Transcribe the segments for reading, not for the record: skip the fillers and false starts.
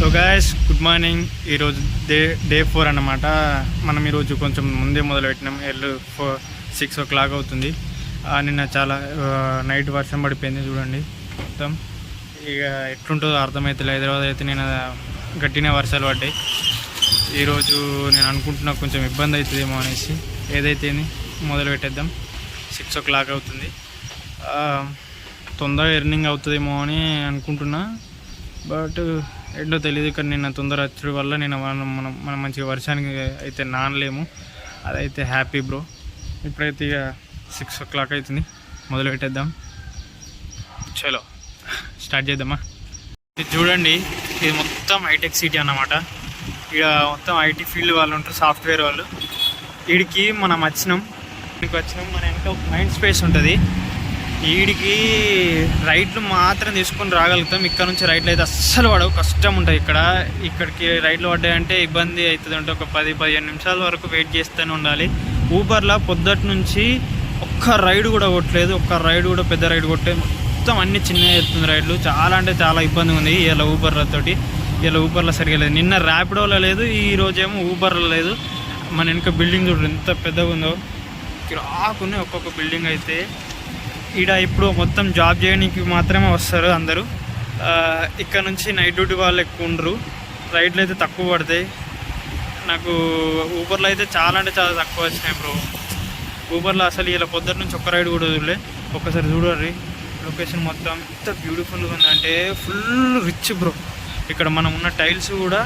So guys good morning. ఈరోజు day 4 అన్నమాట. మనం ఈరోజు కొంచెం ముందే మొదలుపెట్టినాం. 6 o'clock అవుతుంది. నిన్న చాలా నైట్ వర్షం పడిపోయింది చూడండి. మొత్తం ఇక ఎట్లుంటుందో అర్థమవుతుంది. హైదరాబాద్ అయితే నేను గట్టినే వర్షాలు పడ్డాయి. ఈరోజు నేను అనుకుంటున్నా కొంచెం ఇబ్బంది అవుతుందేమో అనేసి ఏదైతే మొదలు పెట్టేద్దాం. 6 o'clock అవుతుంది. తొందరగా ఎర్నింగ్ అవుతుందేమో అని అనుకుంటున్నా, బట్ ఏంటో తెలియదు. ఇక్కడ నిన్న తొందర వచ్చడం వల్ల నేను మనం మంచిగా వర్షానికి అయితే నానలేము. అదైతే హ్యాపీ బ్రో. ఇప్పుడైతే ఇక 6 o'clock అవుతుంది. మొదలు పెట్టేద్దాం. చలో స్టార్ట్ చేద్దామా. ఇది చూడండి, ఇది మొత్తం హైటెక్ సిటీ అన్నమాట. ఇక్కడ మొత్తం ఐటీ ఫీల్డ్ వాళ్ళు ఉంటారు, సాఫ్ట్వేర్ వాళ్ళు. వీడికి మనం వచ్చినాం. మన వెనక మైండ్ స్పేస్ ఉంటుంది. వీడికి రైట్లు మాత్రం తీసుకొని రాగలుగుతాం. ఇక్కడ నుంచి రైట్లు అయితే అస్సలు పడవు, కష్టం ఉంటుంది. ఇక్కడికి రైట్లు పడ్డాయంటే ఇబ్బంది అవుతుంది. అంటే ఒక 10-15 నిమిషాల వరకు వెయిట్ చేస్తూనే ఉండాలి. ఊబర్లో పొద్దుటి నుంచి ఒక్క రైడ్ కూడా కొట్టలేదు, ఒక్క రైడ్ కూడా పెద్ద రైడ్ కొట్టలేదు. మొత్తం అన్ని చిన్న ఎత్తుంది రైడ్లు. చాలా అంటే చాలా ఇబ్బంది ఉంది ఇలా ఊబర్లతోటి. ఇలా ఊబర్లో సరిగా లేదు. నిన్న ర్యాపిడోలో లేదు, ఈరోజేమో ఊబర్లో లేదు. మన వెనక బిల్డింగ్ చూడండి ఎంత పెద్దగా ఉందో. రాకునే ఒక్కొక్క బిల్డింగ్ అయితే. ఈడ ఇప్పుడు మొత్తం జాబ్ చేయడానికి మాత్రమే వస్తారు అందరూ. ఇక్కడ నుంచి నైట్ డ్యూటీ వాళ్ళు ఎక్కువ ఉండరు. రైడ్లు అయితే తక్కువ పడతాయి. నాకు ఊబర్లో అయితే చాలా అంటే చాలా తక్కువ వచ్చినాయి బ్రో. ఊబర్లో అసలు ఇలా పొద్దున్న నుంచి ఒక్క రైడ్ కూడా వదిలే. ఒక్కసారి చూడండి లొకేషన్ మొత్తం ఎంత బ్యూటిఫుల్గా ఉందంటే ఫుల్ రిచ్ బ్రో. ఇక్కడ మనం ఉన్న టైల్స్ కూడా,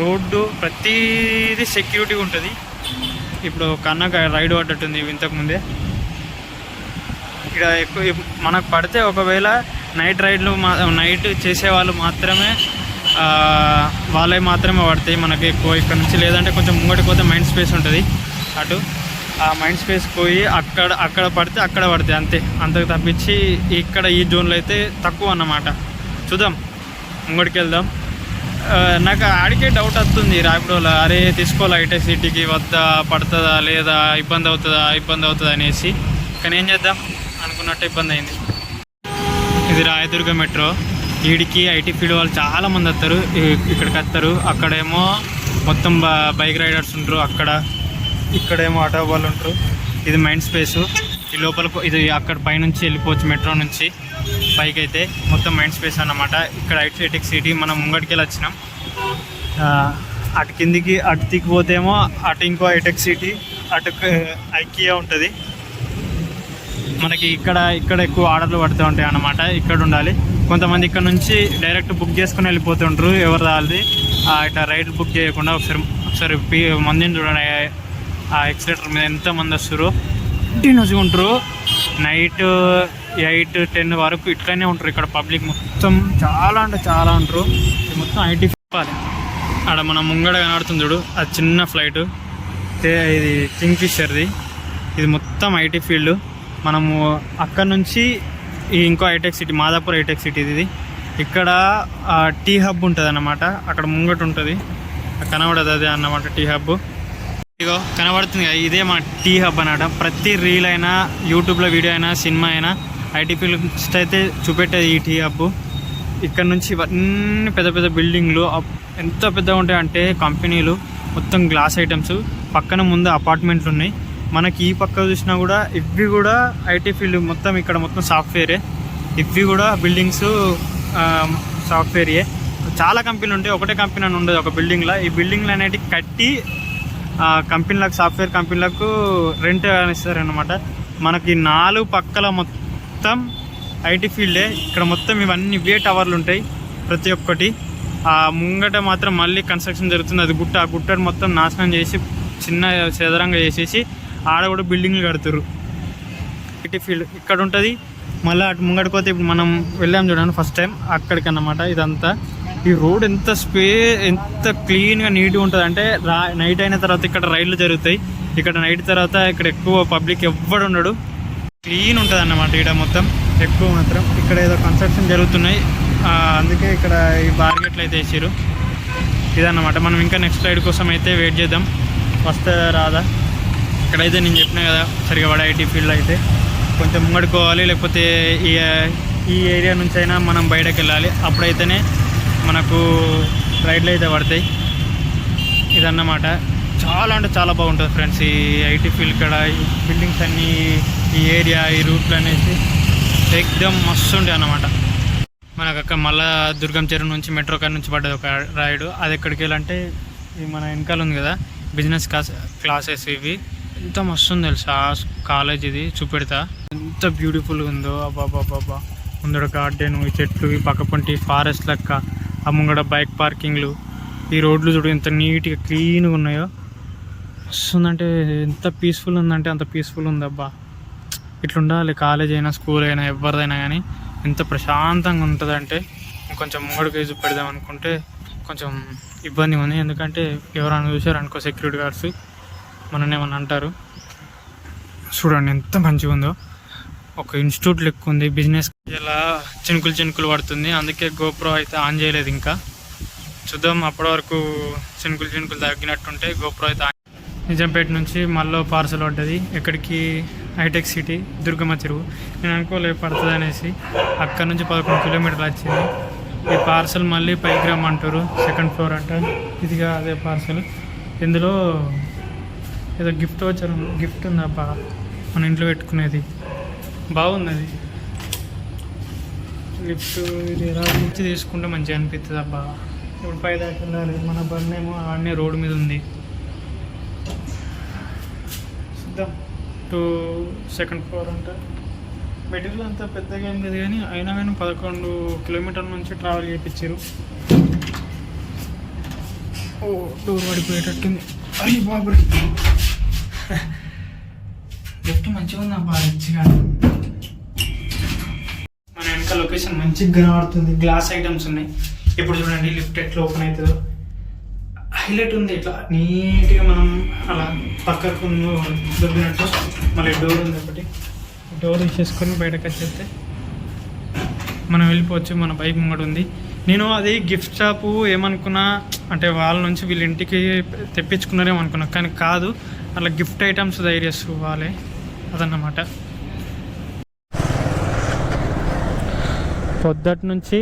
రోడ్డు ప్రతిదీ సెక్యూరిటీ ఉంటుంది. ఇప్పుడు కన్నా రైడ్ పడ్డట్టుంది ఇంతకుముందే. ఇక్కడ ఎక్కువ మనకు పడితే ఒకవేళ నైట్ రైడ్లు నైట్ చేసేవాళ్ళు మాత్రమే వాళ్ళే మాత్రమే పడతాయి మనకి ఎక్కువ ఇక్కడ నుంచి. లేదంటే కొంచెం ముంగటికి పోతే మైండ్ స్పేస్ ఉంటుంది అటు. ఆ మైండ్ స్పేస్ పోయి అక్కడ పడితే అక్కడ పడతాయి అంతే. అంతకు తప్పించి ఇక్కడ ఈ జోన్లో అయితే తక్కువ అన్నమాట. చూద్దాం, ముంగడికి వెళ్దాం. నాకు ఆడికే డౌట్ వస్తుంది ర్యాపిడోలో, అరే తీసుకోవాలి హైటెక్ సిటీకి వద్దా, పడుతుందా లేదా, ఇబ్బంది అవుతుందా అనేసి. కానీ ఏం చేద్దాం, అనుకున్నట్టు ఇబ్బంది అయింది. ఇది రాయదుర్గ మెట్రో. వీడికి ఐటీ ఫీల్డ్ వాళ్ళు చాలామంది వస్తారు, ఇక్కడికి వస్తారు. అక్కడేమో మొత్తం బైక్ రైడర్స్ ఉంటారు, ఇక్కడేమో ఆటో వాళ్ళు ఉంటారు. ఇది మైండ్ స్పేసు. ఈ లోపల ఇది అక్కడ పైనుంచి వెళ్ళిపోవచ్చు మెట్రో నుంచి పైకి. అయితే మొత్తం మైండ్ స్పేస్ అన్నమాట. ఇక్కడ హైటెక్ సిటీ. మనం ముంగడికి వెళ్ళి వచ్చినాం. అటు కిందికి అటు దిక్కుపోతేమో అటు ఇంకో హైటెక్ సిటీ, అటు ఐకియా ఉంటుంది. మనకి ఇక్కడ ఎక్కువ ఆర్డర్లు పడుతూ ఉంటాయి అన్నమాట. ఇక్కడ ఉండాలి. కొంతమంది ఇక్కడ నుంచి డైరెక్ట్ బుక్ చేసుకుని వెళ్ళిపోతుంటారు ఎవరు రాలి. ఇట్లా రైడ్ బుక్ చేయకుండా ఒకసారి మందిని చూడండి. ఆ ఎక్సిలేటర్ మీద ఎంతమంది వస్తారు, కంటిన్యూస్గా ఉంటారు. నైట్ 8-10 వరకు ఇట్లనే ఉంటారు ఇక్కడ. పబ్లిక్ మొత్తం చాలా అంటే చాలా ఉంటారు. మొత్తం ఐటీ ఫీల్డ్. ఆడ మన ముంగడ కనబడుతుంది చూడు, అది చిన్న ఫ్లైట్. ఇది కింగ్ ఫిషర్ది. ఇది మొత్తం ఐటీ ఫీల్డ్. మనము అక్కడ నుంచి ఇంకో hitech city, Madhapur hitech city ఇది. ఇక్కడ టీ హబ్ ఉంటుంది అన్నమాట. అక్కడ ముంగట ఉంటుంది, కనబడదు అదే అన్నమాట టీ హబ్. ఇగో కనబడుతుంది కదా, ఇదే మన టీ హబ్ అన్నమాట. ప్రతి రీల్ అయినా, యూట్యూబ్లో వీడియో అయినా, సినిమా అయినా, ఐటీ ఫీల్డ్ అయితే చూపెట్టేది ఈ టీ హబ్. ఇక్కడ నుంచి ఇవన్నీ పెద్ద పెద్ద బిల్డింగ్లు ఎంత పెద్దగా ఉంటాయంటే కంపెనీలు, మొత్తం గ్లాస్ ఐటమ్స్. పక్కన ముందు అపార్ట్మెంట్లు ఉన్నాయి. మనకి ఈ పక్క చూసినా కూడా ఇవి కూడా ఐటీ ఫీల్డ్. మొత్తం ఇక్కడ మొత్తం సాఫ్ట్వేరే. ఇవి కూడా బిల్డింగ్స్ సాఫ్ట్వేరే. చాలా కంపెనీలు ఉంటాయి, ఒకటే కంపెనీ అని ఉండదు ఒక బిల్డింగ్లో. ఈ బిల్డింగ్లు అనేటివి కట్టి కంపెనీలకు, సాఫ్ట్వేర్ కంపెనీలకు రెంట్ ఇస్తారనమాట. మనకి 4 పక్కల మొత్తం ఐటీ ఫీల్డే. ఇక్కడ మొత్తం ఇవన్నీ ఇవే టవర్లు ఉంటాయి ప్రతి ఒక్కటి. ముంగట మాత్రం మళ్ళీ కన్స్ట్రక్షన్ జరుగుతుంది. అది గుట్ట. ఆ గుట్టను మొత్తం నాశనం చేసి చిన్న చెదరంగా చేసేసి ఆడ కూడా బిల్డింగ్లు కడుతురు. ఐటీ ఫీల్డ్ ఇక్కడ ఉంటుంది. మళ్ళీ అటు ముంగడిపోతే ఇప్పుడు మనం వెళ్ళాం చూడండి ఫస్ట్ టైం అక్కడికి అన్నమాట. ఇదంతా ఈ రోడ్ ఎంత క్లీన్గా నీట్గా ఉంటుంది అంటే నైట్ అయిన తర్వాత ఇక్కడ రైళ్లు జరుగుతాయి. ఇక్కడ నైట్ తర్వాత ఇక్కడ ఎక్కువ పబ్లిక్ ఎవ్వడు ఉండడు, క్లీన్ ఉంటుంది అన్నమాట. ఇక్కడ మొత్తం ఎక్కువ మాత్రం ఇక్కడ ఏదో కన్స్ట్రక్షన్ జరుగుతున్నాయి, అందుకే ఇక్కడ ఈ బార్గెట్లు అయితే వేసారు. ఇదన్నమాట. మనం ఇంకా నెక్స్ట్ రైడ్ కోసం అయితే వెయిట్ చేద్దాం, వస్తుందా రాదా. ఇక్కడైతే నేను చెప్పినా కదా సరిగా పడే ఐటీ ఫీల్డ్ అయితే కొంచెం ముంగడుకోవాలి, లేకపోతే ఈ ఏరియా నుంచి అయినా మనం బయటకు వెళ్ళాలి. అప్పుడైతేనే మనకు రైడ్లు అయితే పడతాయి. ఇదన్నమాట. చాలా అంటే చాలా బాగుంటుంది ఫ్రెండ్స్ ఈ ఐటీ ఫీల్డ్ ఇక్కడ. ఈ బిల్డింగ్స్ అన్నీ, ఈ ఏరియా, ఈ రూట్లు అనేసి ఎక్దమ్ మస్తు ఉంటాయి అన్నమాట. మనకు అక్కడ మళ్ళా దుర్గం చెరువు నుంచి మెట్రో కార్ నుంచి పడ్డది ఒక రైడ్. అది ఎక్కడికి వెళ్ళాలంటే ఇది మన వెనకాల ఉంది కదా బిజినెస్ క్లాసెస్. ఇవి ఎంత మస్తు ఉంది తెలుసా కాలేజ్. ఇది చూపెడతా ఎంత బ్యూటిఫుల్గా ఉందో. అబ్బాబ్బాబ్బా, ముందర గార్డెన్, ఈ చెట్లు, ఈ పక్కపంటి ఫారెస్ట్ లెక్క, ఆ ముంగడ బైక్ పార్కింగ్లు, ఈ రోడ్లు చూడు ఎంత నీట్గా క్లీన్గా ఉన్నాయో. వస్తుందంటే ఎంత పీస్ఫుల్ ఉందంటే అంత పీస్ఫుల్ ఉందబ్బా. ఇట్లా ఉండాలి కాలేజ్ అయినా స్కూల్ అయినా ఎవరిదైనా కానీ. ఎంత ప్రశాంతంగా ఉంటుందంటే. కొంచెం ముంగడికి చూపెడదాం అనుకుంటే కొంచెం ఇబ్బంది ఉంది. ఎందుకంటే ఎవరైనా చూసారు అనుకో సెక్యూరిటీ గార్డ్స్ మనని ఏమన్నా అంటారు. చూడండి ఎంత మంచిగా ఉందో. ఒక ఇన్స్టిట్యూట్ లెక్క ఉంది. బిజినెస్ ఇలా చినుకులు పడుతుంది. అందుకే గోప్రో అయితే ఆన్ చేయలేదు ఇంకా. చూద్దాం అప్పటి వరకు చినుకులు తగ్గినట్టుంటే గోప్రో అయితే. నిజాంపేట నుంచి మళ్ళీ పార్సల్ పడ్డది. ఎక్కడికి? హైటెక్ సిటీ, దుర్గమ్మ చెరువు. నేను అనుకోలేదు పడుతుంది అనేసి. అక్కడ నుంచి 11 కిలోమీటర్లు వచ్చింది. ఈ పార్సల్ మళ్ళీ పైకి రమ్మంటారు. 2nd ఫ్లోర్ అంట. ఇదిగా అదే పార్సల్. ఇందులో ఏదో గిఫ్ట్ ఉందబ్బా, మన ఇంట్లో పెట్టుకునేది. బాగుంది అది గిఫ్ట్. ఇది ఎలా నుంచి తీసుకుంటే మంచిగా అనిపిస్తుంది అబ్బా. ఇప్పుడు పై దాకా వెళ్ళాలి. మన బండి ఏమో ఆడనే రోడ్డు మీద ఉంది. చూద్దాం. 2nd ఫ్లోర్ అంట. మెటీరియల్ అంతా పెద్దగా ఏం లేదు కానీ అయినా కానీ 11 కిలోమీటర్ల నుంచి ట్రావెల్ చేయించారు. ఓ డోర్ పడిపోయేటట్టుంది. అయ్యి బాబు, లిఫ్ట్ మంచిగా ఉంది అబ్బా, మంచిగా. మన వెనక లొకేషన్ మంచిగా కనబడుతుంది. గ్లాస్ ఐటమ్స్ ఉన్నాయి. ఇప్పుడు చూడండి లిఫ్ట్ ఎట్లా ఓపెన్ అవుతుందో. హైలైట్ ఉంది. ఇట్లా నీట్గా మనం అలా పక్కకు దొరికినట్టు. మళ్ళీ డోర్ ఉంది ఒకటి. డోర్ తీసేసుకొని బయటకు వచ్చేస్తే మనం వెళ్ళిపోవచ్చు. మన బైక్ ముంగడు ఉంది. నేను అది గిఫ్ట్ షాపు ఏమనుకున్నా అంటే వాళ్ళ నుంచి వీళ్ళ ఇంటికి తెప్పించుకున్నారేమో అనుకున్నా, కానీ కాదు. అలా గిఫ్ట్ ఐటమ్స్ తయారు చేసుకోవాలి అదన్నమాట. పొద్దుటి నుంచి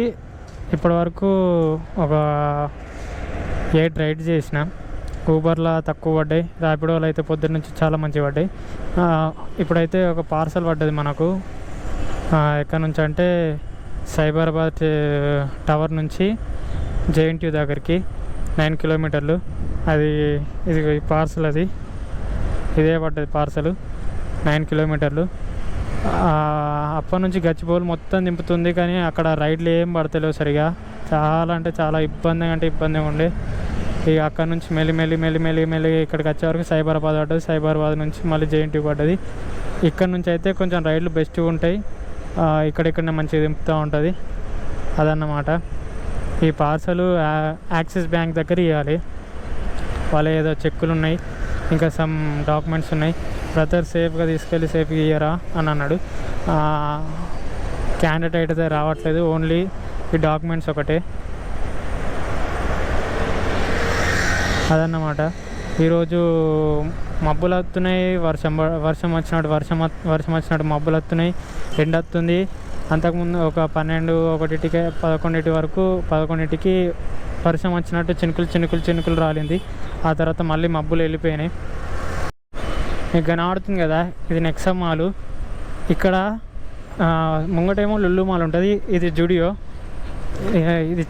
ఇప్పటి వరకు ఒక 8 రైడ్స్ చేసిన. ఊబర్లో తక్కువ పడ్డాయి, ర్యాపిడోలో అయితే పొద్దున్న నుంచి చాలా మంచిగా పడ్డాయి. ఇప్పుడైతే ఒక పార్సల్ పడ్డది మనకు. ఎక్కడి నుంచి అంటే సైబరాబాద్ టవర్ నుంచి జేఎన్టీ దగ్గరికి 9 కిలోమీటర్లు. అది ఇది పార్సల్. అది ఇదే పడ్డది పార్సల్ 9 కిలోమీటర్లు. అప్పటి నుంచి గచ్చిబౌలి మొత్తం దింపుతుంది, కానీ అక్కడ రైడ్లు ఏం పడతలేవు సరిగా. చాలా అంటే చాలా ఇబ్బందిగా ఉండే. ఇక అక్కడ నుంచి మెల్లి ఇక్కడికి వచ్చే వరకు సైబరాబాద్ పడ్డది. సైబరాబాద్ నుంచి మళ్ళీ జేఎన్టీ పడ్డది. ఇక్కడ నుంచి అయితే కొంచెం రైడ్లు బెస్ట్గా ఉంటాయి. ఇక్కడెక్కడనే మంచిగా దింపుతూ ఉంటుంది అదన్నమాట. ఈ పార్సల్ యాక్సిస్ బ్యాంక్ దగ్గర ఇవ్వాలి. వాళ్ళ ఏదో చెక్కులు ఉన్నాయి, ఇంకా సమ్ డాక్యుమెంట్స్ ఉన్నాయి. బ్రదర్ సేఫ్గా తీసుకెళ్ళి సేఫ్గా ఇయ్యరా అని అన్నాడు. క్యాండిడేట్ అయితే రావట్లేదు, ఓన్లీ ఈ డాక్యుమెంట్స్ ఒకటే అదన్నమాట. ఈరోజు మబ్బులు వస్తున్నాయి. వర్షం వచ్చినట్టు మబ్బులు వస్తున్నాయి. ఎండ వస్తుంది. అంతకుముందు ఒక 11 వరకు 11కి వర్షం వచ్చినట్టు చినుకులు రాలింది. ఆ తర్వాత మళ్ళీ మబ్బులు వెళ్ళిపోయినాయి. మీకు కనబడుతుంది కదా, ఇది నెక్సా మాల్. ఇక్కడ ముంగటేమో లుల్లు మాల్ ఉంటుంది. ఇది జుడియో. ఇది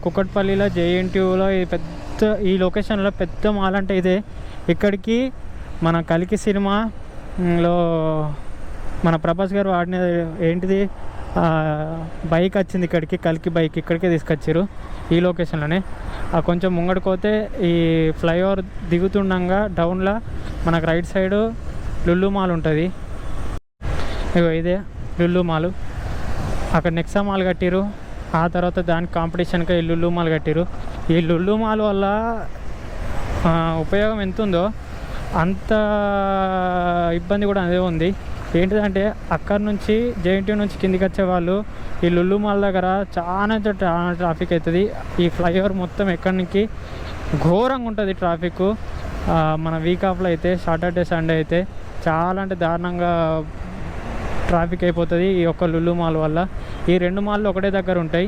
కుక్కట్పల్లిలో జేఎన్టీయూలో ఈ లొకేషన్లో పెద్ద మాల్ అంటే ఇదే. ఇక్కడికి మన కలికి సినిమాలో మన ప్రభాస్ గారు వాడిన ఏంటిది బైక్ వచ్చింది ఇక్కడికి. కలికి బైక్ ఇక్కడికే తీసుకొచ్చారు ఈ లొకేషన్లోనే. కొంచెం ముంగడిపోతే ఈ ఫ్లైఓవర్ దిగుతుండగా డౌన్లో మనకు రైట్ సైడు లుల్లు మాల్ ఉంటుంది. ఇగో ఇదే లుల్లు మాల్. అక్కడ నెక్సా మాల్ కట్టిరు. ఆ తర్వాత దానికి కాంపిటీషన్గా ఈ లుల్లు మాల్ కట్టిరు. ఈ లుల్లు మాల్ వల్ల ఉపయోగం ఎంత ఉందో అంత ఇబ్బంది కూడా అదే ఉంది. ఏంటిదంటే అక్కడ నుంచి జేఎన్టీ నుంచి కిందికి వచ్చే వాళ్ళు ఈ లుల్లు మాల్ దగ్గర చాలా ట్రాఫిక్ అవుతుంది. ఈ ఫ్లైఓవర్ మొత్తం ఎక్కడి నుంచి ఘోరంగా ఉంటుంది ట్రాఫిక్. మన వీక్ ఆఫ్లో అయితే సాటర్డే సండే అయితే చాలా అంటే దారుణంగా ట్రాఫిక్ అయిపోతుంది ఈ ఒక్క లుల్లు మాల్ వల్ల. ఈ 2 మాల్లు ఒకటే దగ్గర ఉంటాయి.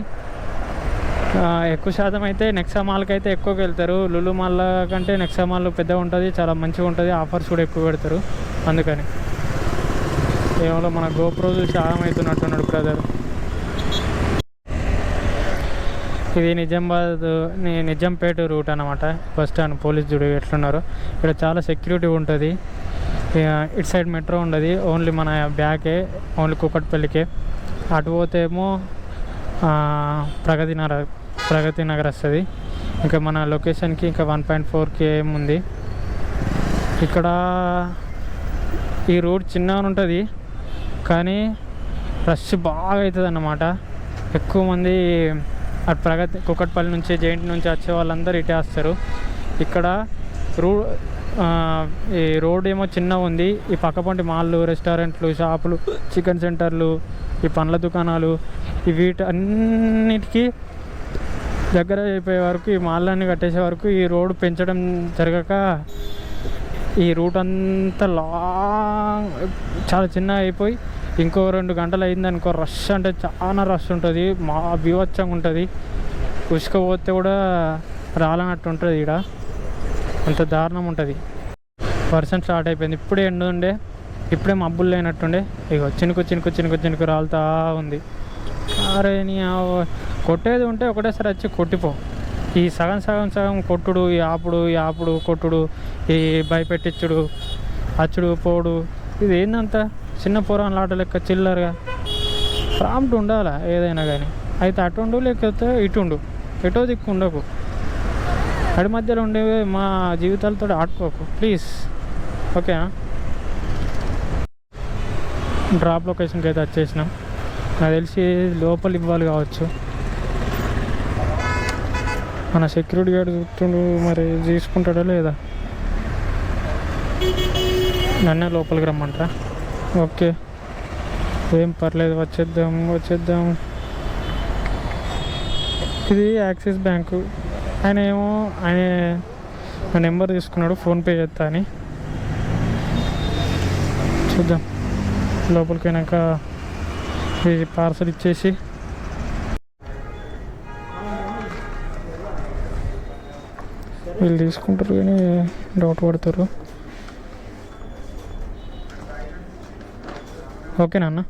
ఎక్కువ శాతం అయితే నెక్సా మాల్కి అయితే ఎక్కువకి వెళ్తారు. లులు మాల్ కంటే నెక్సా మాల్ పెద్దగా ఉంటుంది, చాలా మంచిగా ఉంటుంది, ఆఫర్స్ కూడా ఎక్కువ పెడతారు. అందుకని కేవలం మన గోప్రో చూసి ఆగమవుతున్నట్టున్నాడు బ్రదర్. ఇది నిజాంపేట రూట్ అన్నమాట. బస్ స్టాండ్ పోలీస్ చూడు ఎట్లున్నారు. ఇక్కడ చాలా సెక్యూరిటీ ఉంటుంది. ఇటు సైడ్ మెట్రో ఉండదు, ఓన్లీ మన బ్యాకే, ఓన్లీ కూకట్పల్లికే. అటు పోతే ఏమో ప్రగతి నగర్ వస్తుంది. ఇంకా మన లొకేషన్కి ఇంకా 1.4 km ఉంది. ఇక్కడ ఈ రోడ్ చిన్నగా ఉంటుంది కానీ రష్ బాగా అవుతుంది అన్నమాట. ఎక్కువ మంది అటు కూకట్పల్లి నుంచి జైంట్ నుంచి వచ్చే వాళ్ళందరూ ఇటే వస్తారు. ఇక్కడ ఈ రోడ్ ఏమో చిన్నగా ఉంది. ఈ పక్కపంటి మాల్లు, రెస్టారెంట్లు, షాపులు, చికెన్ సెంటర్లు, ఈ పండ్ల దుకాణాలు, వీటన్నిటికీ దగ్గర అయిపోయే వరకు, ఈ మాల్లన్నీ కట్టేసే వరకు ఈ రోడ్ పెంచడం జరగక ఈ రూట్ అంతా లాంగ్ చాలా చిన్నగా అయిపోయి ఇంకో 2 గంటలు అయిందనుకో రష్ అంటే చాలా రష్ ఉంటుంది, మా బీభత్సంగా ఉంటుంది. ఉసుకపోతే కూడా రాలనట్టు ఉంటుంది. ఇక్కడ అంత దారుణం ఉంటుంది. వర్షం స్టార్ట్ అయిపోయింది. ఇప్పుడే ఎండ ఉండే, ఇప్పుడే మబ్బులు లేనట్టుండే. ఇక చినుకు రాలుతా ఉంది. అరే నీ కొట్టేది ఉంటే ఒకటేసారి వచ్చి కొట్టిపో. ఈ సగం కొట్టుడు, ఈ ఆపుడు కొట్టుడు, ఈ భయపెట్టించుడు, అచ్చుడు పోడు, ఇది ఏందంతా చిన్న పోరాన్ ఆట లెక్క చిల్లరగా ప్రాంప్ట్ ఉండాలా ఏదైనా కానీ. అయితే అటుండు లేకపోతే ఇటుండు, ఎటో దిక్కు ఉండకు. అడి మధ్యలో ఉండేవి మా జీవితాలతో ఆడుకోకు ప్లీజ్, ఓకేనా. డ్రాప్ లొకేషన్కి అయితే వచ్చేసినాం. నాకు తెలిసి లోపల ఇవ్వాలి కావచ్చు. మన సెక్యూరిటీ గార్డ్ చూస్తుండు, మరి తీసుకుంటాడా లేదా. నన్నే లోపలికి రమ్మంటారా? ఓకే, ఏం పర్లేదు, వచ్చేద్దాం. ఇది యాక్సిస్ బ్యాంకు. ఆయన నెంబర్ తీసుకున్నాడు, ఫోన్పే చేస్తా అని. చూద్దాం. లోపలికి అయినాక ఇది పార్సల్ ఇచ్చేసి వీళ్ళు తీసుకుంటారు కానీ డౌట్ పడతారు. ఓకేనా అన్న?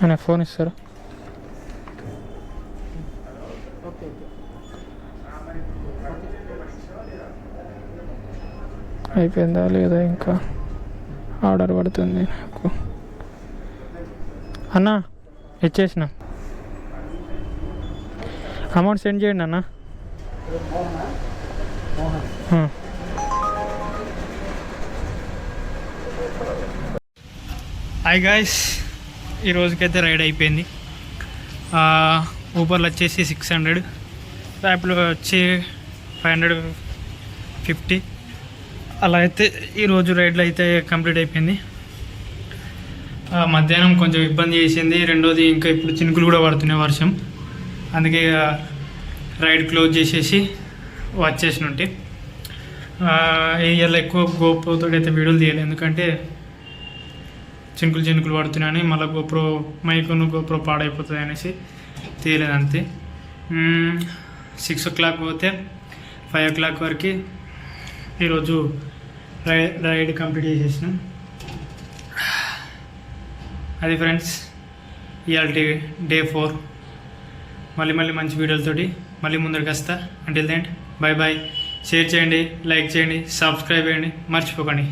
ఆయన ఫోన్ ఇస్తారు. అయిపోయిందా లేదా, ఇంకా ఆర్డర్ పడుతుంది నాకు. అన్న ఇచ్చేసిన, అమౌంట్ సెండ్ చేయండి అన్న. హాయ్ గాయ్స్, ఈ రోజుకైతే రైడ్ అయిపోయింది. ఊబర్లో వచ్చేసి 600, ర్యాపిడ్లో వచ్చి 550. అలా అయితే ఈరోజు రైడ్లో అయితే కంప్లీట్ అయిపోయింది. మధ్యాహ్నం కొంచెం ఇబ్బంది చేసింది. రెండోది ఇంకా ఇప్పుడు చినుకులు కూడా పడుతున్నాయి, వర్షం. అందుకే రైడ్ క్లోజ్ చేసేసి వచ్చేసినట్టు. ఈ ఇయర్లో ఎక్కువ గోప్రోతో అయితే వీడియోలు తీయలేదు, ఎందుకంటే చినుకులు పడుతున్నాయని. మళ్ళీ గోప్రో పాడైపోతుంది అనేసి తీయలేదు అంతే. 6 o'clock పోతే 5 o'clock వరకు ఈరోజు రైడ్ కంప్లీట్ చేసేసినాం. అది ఫ్రెండ్స్ ఇవాళ డే 4. మళ్ళీ మంచి వీడియోలతోటి మళ్ళీ ముందరికి వస్తా. Until then bye. షేర్ చేయండి, లైక్ చేయండి, సబ్స్క్రైబ్ చేయండి, మర్చిపోకండి.